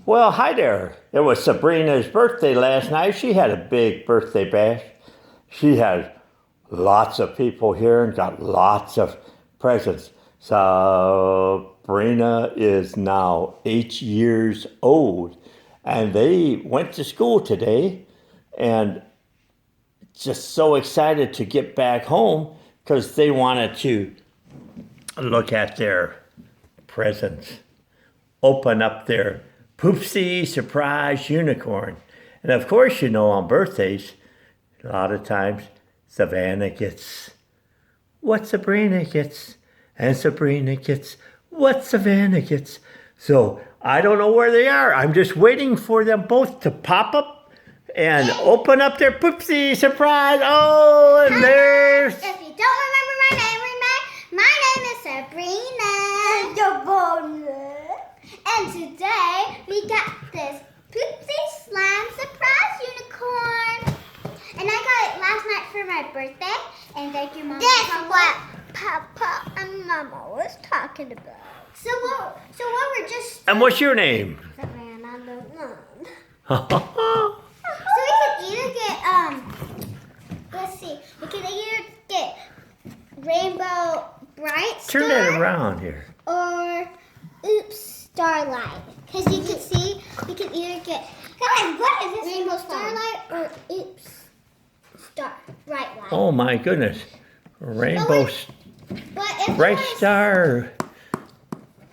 Well, hi there. It was Sabrina's birthday last night. She had a big birthday bash. She had lots of people here and got lots of presents. Sabrina is now 8 years old, and they went to school today and just so excited to get back home because they wanted to look at their presents, open up their Poopsie Surprise Unicorn. And of course, you know, on birthdays, a lot of times Savannah gets what Sabrina gets, and Sabrina gets what Savannah gets. So I don't know where they are. I'm just waiting for them both to pop up and open up their Poopsie Surprise. Oh, and there's... If you don't remember my name is Sabrina. And today we got this Poopsie Slime Surprise Unicorn. And I got it last night for my birthday. And thank you, Mom. That's what Papa and Mama was talking about. So what we're just... And what's your name? Savannah the One. So we could either get, let's see. We could either get Rainbow Bright Star. Turn it around here. Or Oops Starlight. Because you can see, we can either get what is this? Rainbow Starlight or Oops Starlight Light. Oh my goodness. Rainbow Bright Star.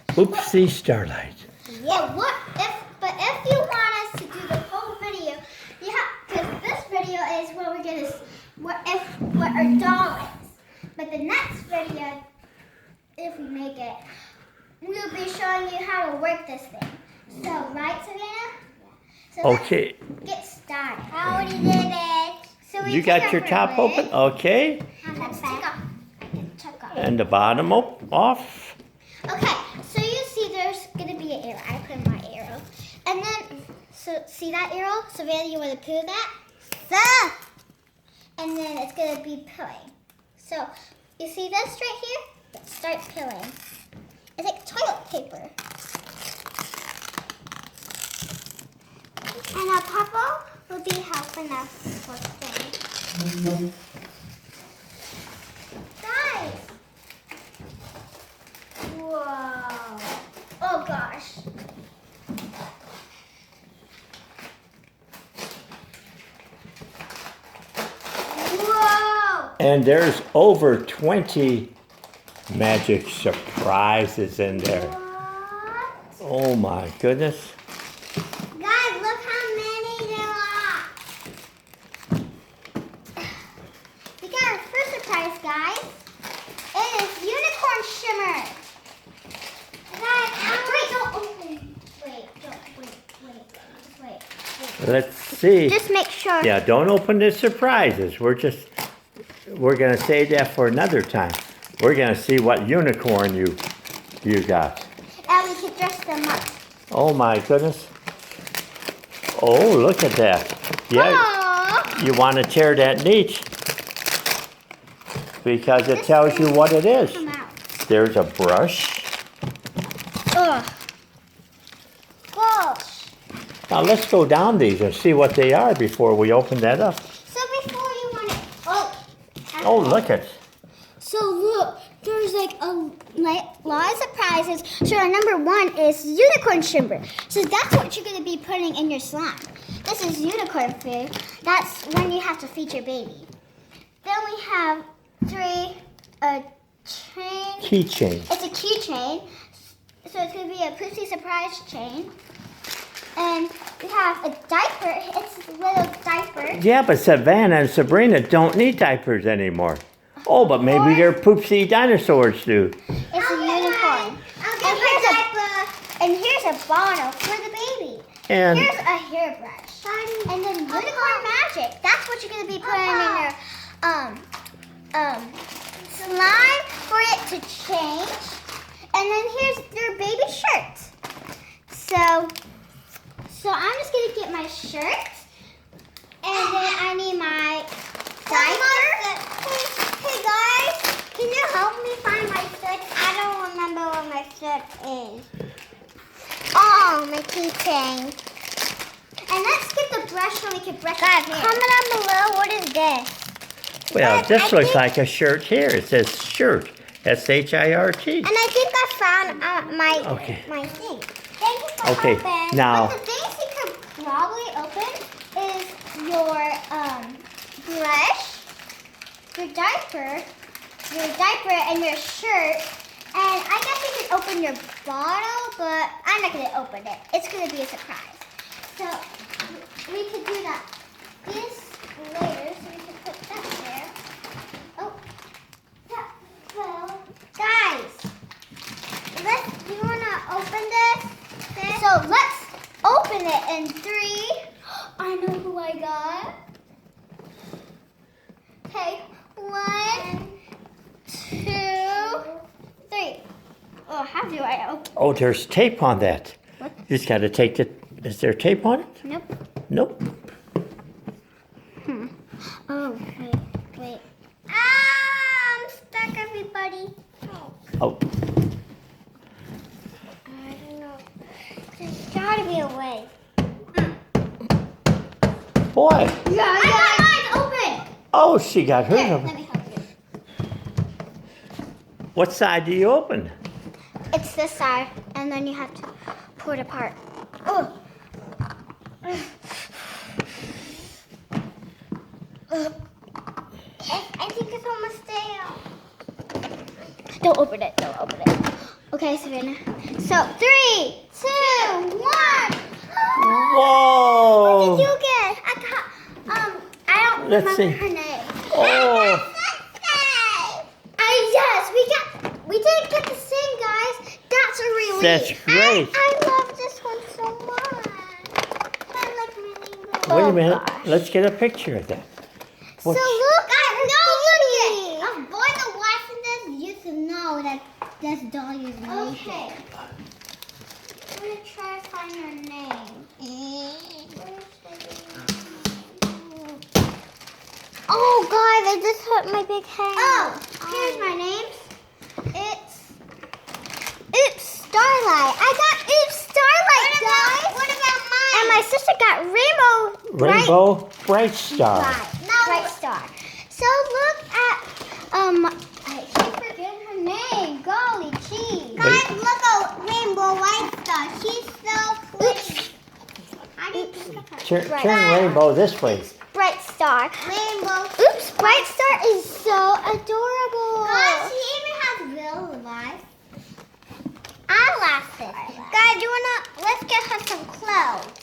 Oopsie Starlight. Yeah, but if you want us to do the whole video, you have, because this video is where we're gonna what our doll is. But the next video, if we make it, we'll be showing you how to work this thing. So, right, Savannah? So Okay. Let's get started. I already did it. So we You got your top open? Okay. Let's take off. And the bottom off. Okay, so you see there's going to be an arrow. I put my arrow. And then, so see that arrow? Savannah, you want to pull that? And then it's going to be pulling. So, you see this right here? Start pulling. It's like toilet paper. And our Papa will be helping us with things. Guys! Whoa! Oh gosh! Whoa! And there's over 20 magic surprises in there. What? Oh my goodness. Guys, look how many there are! We got our first surprise, guys. It is Unicorn Shimmer. Guys, don't open. Wait. Just wait. Let's see. Just make sure. Yeah, don't open the surprises. We're gonna save that for another time. We're gonna see what unicorn you got. And we can dress them up. Oh my goodness. Oh, look at that. Yeah, Aww. you want to tear that niche because it tells you what it is. Come out. There's a brush. Ugh. Gosh. Now let's go down these and see what they are before we open that up. So before you want it. Oh, look at. So look, there's like a lot of surprises. So our number one is Unicorn Shimmer. So that's what you're going to be putting in your slime. This is unicorn food. That's when you have to feed your baby. Then we have a chain. Keychain. It's a keychain. So it's going to be a Poopsie Surprise chain. And we have a diaper. It's a little diaper. Yeah, but Savannah and Sabrina don't need diapers anymore. Oh, but maybe they're Poopsie dinosaurs do. It's a unicorn. And here's a bottle for the baby. And here's a hairbrush. And then unicorn magic. That's what you're going to be putting in your slime for it to change. And then here's your baby shirt. So I'm just going to get my shirt. And then I need my diaper. Hey guys, can you help me find my shirt? I don't remember what my shirt is. Oh, my keychain. And let's get the brush so we can brush our hair. Comment down below, what is this? Well, But this I looks think- like a shirt here. It says shirt. S-H-I-R-T. And I think I found Okay. my thing. Thank you for Okay, open. now- But the things you could probably open is your brush, your diaper, and your shirt. And I guess you could open your bottle, but I'm not gonna open it. It's gonna be a surprise. So we could do that this later. So we could put that there. Oh, that fell. Guys, do you wanna open this? So let's open it in 3. I know who I got. Okay, 1, 2, 3. Oh, how do I open? Oh, there's tape on that. What? You just got to take it. Is there tape on it? Nope. Nope. Oh, wait. Ah, I'm stuck, everybody. Oh, I don't know. There's gotta be a way. boy. Yeah, I got mine open. Oh, she got hers Here, open. let me help you. What side do you open? It's this side, and then you have to pull it apart. Oh. I think it's almost there. Don't open it. Don't open it. Okay, Savannah. So 3, 2, 1. Whoa. What did you get? I don't Let's remember see. her name. Oh. Yes, we didn't get the same, guys. That's a relief. That's great. I love this one so much. I like rainbow. Wait a minute. gosh. Let's get a picture of that. So What's- look, look. A boy that watching this used to know that this doll is okay. I'm gonna try to find her name. Oh, guys, I just hurt my big hand. Oh, here's my names. It's Oops Starlight. I got Oops Starlight, guys. What about mine? And my sister got Rainbow Bright Star. Bright Star. So look at I keep forgetting her name. Golly gee. Guys, look at Rainbow White Star. She's so pretty. How do you pick up her? Turn Rainbow this way. Bright Star. Rainbow. Oops, Bright Star is so adorable. Guys, she even has real life eyelashes. Guys, let's get her some clothes.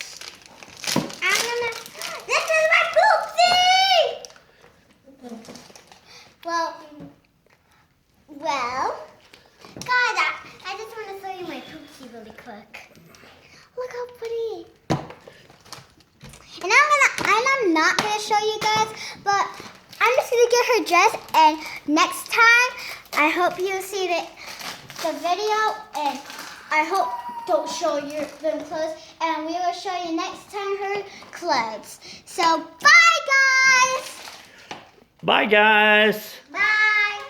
This is my Poopsie! Well, guys, I just want to show you my Poopsie really quick. Look how pretty. And I'm not gonna show you guys, but I'm just gonna get her dressed. And next time, I hope you see the video, and I hope don't show them clothes. And we will show you next time her clothes. So bye, guys. Bye, guys. Bye.